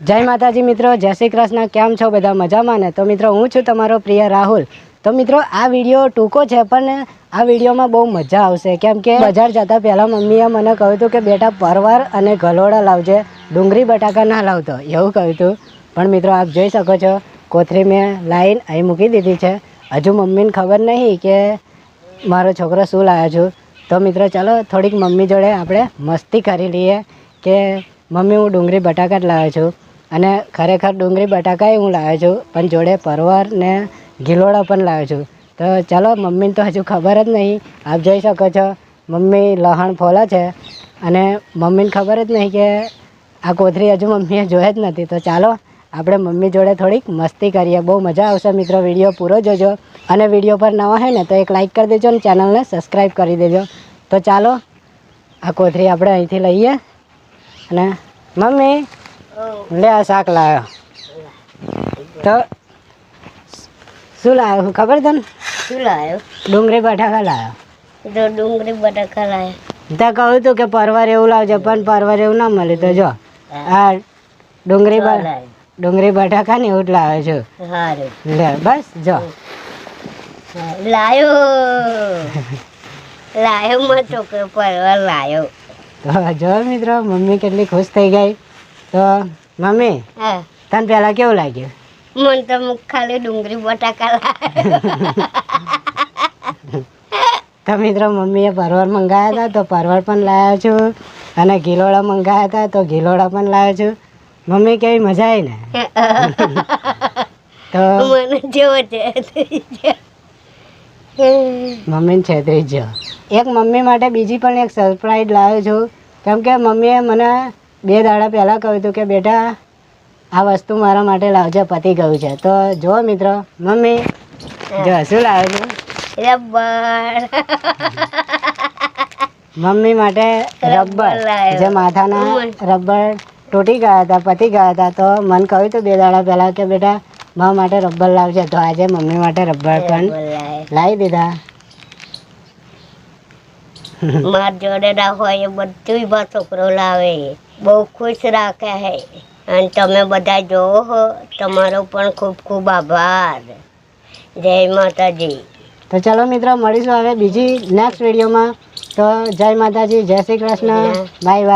જય માતાજી મિત્રો, જય શ્રી કૃષ્ણ. કેમ છો બધા? મજામાં ને? તો મિત્રો હું છું તમારો પ્રિય રાહુલ. તો મિત્રો આ વિડીયો ટૂંકો છે પણ આ વિડીયોમાં બહુ મજા આવશે, કેમ કે બજાર જતાં પહેલાં મમ્મીએ મને કહ્યું હતું કે બેટા પરવાર અને ગલોડા લાવજે, ડુંગળી બટાકા ના લાવતો, એવું કહ્યું હતું. પણ મિત્રો આપ જોઈ શકો છો કોથળી મેં લાઈન અહીં મૂકી દીધી છે. હજુ મમ્મીને ખબર નહીં કે મારો છોકરો શું લાવ્યો છું. તો મિત્રો ચાલો થોડીક મમ્મી જોડે આપણે મસ્તી કરી લઈએ કે મમ્મી હું ડુંગળી બટાકા જ લાવ્યો છું. અને ખરેખર ડુંગળી બટાકા હું લાવ્યો છું, પણ જોડે પરવાર ને ગિલોડા પણ લાવ્યો છું. તો ચાલો, મમ્મીને તો હજુ ખબર જ નહીં. આપ જોઈ શકો છો મમ્મી લહણ ફોલે છે અને મમ્મીને ખબર જ નહીં કે આ કોથળી હજુ મમ્મીએ જોઈ જ નથી. તો ચાલો આપણે મમ્મી જોડે થોડીક મસ્તી કરીએ. બહુ મજા આવશે મિત્રો, વિડીયો પૂરો જોજો. અને વિડીયો પર નવા હોય ને તો એક લાઇક કરી દેજો અને ચેનલને સબસ્ક્રાઈબ કરી દેજો. તો ચાલો આ કોથળી આપણે અહીંથી લઈએ. અને મમ્મી લે આ શાક લાવ્યો. તો શું લાવ્યો ખબર તને? શું લાવ્યો? ડુંગળી બટાકા લાવ્યો. તો ડુંગળી બટાકા લાવ્યો. ત્યાં કહ્યું હતું કે પરવાર એવું લાવજો, પણ પરવાર એવું ના મળ્યું. તો જો આ ડુંગળી બટાકા ને એવું જ લાવ્યો છું. સારું લે બસ જો લાયો લાયો મારો છોકરો પરવાર લાયો. તો જો મિત્રો મમ્મી કેટલી ખુશ થઈ ગઈ. તો મમ્મી હા, તને પહેલાં કેવું લાગ્યું? મને તો ખાલી ડુંગળી બટાકા લાવ્યો. તો મિત્રો મમ્મીએ પરવાર મંગાવ્યા હતા તો પરવાર પણ લાવ્યા છું, અને ગિલોડા મંગાવ્યા હતા તો ગિલોડા પણ લાવ્યા છું. મમ્મી કેવી મજા આવી ને? તો મને જેવો છે મમ્મીને છેતરી જ. એક મમ્મી માટે બીજી પણ એક સરપ્રાઈઝ લાવ્યો છું, કેમ કે મમ્મીએ મને 2 દાડા પહેલાં કહ્યું હતું કે બેટા આ વસ્તુ મારા માટે લાવજે, પતી ગયું છે. તો જો મિત્રો મમ્મી જો શું લાવ્યો છું? રબર. મમ્મી માટે રબર, જે માથાના રબર તૂટી ગયા હતા, પતી ગયા હતા. તો મને કહ્યું હતું 2 દાડા પહેલાં કે બેટા મારા માટે રબર લાવજે. તો આજે મમ્મી માટે રબર પણ લાવી દીધા. માર જોડે ના હોય એ બધું મારો છોકરો લાવે, બહુ ખુશ રાખે છે. અને તમે બધા જોવો હો, તમારો પણ ખૂબ ખૂબ આભાર. જય માતાજી. તો ચલો મિત્રો મળીશું હવે બીજી નેક્સ્ટ વિડીયોમાં. તો જય માતાજી, જય શ્રી કૃષ્ણ, બાય બાય.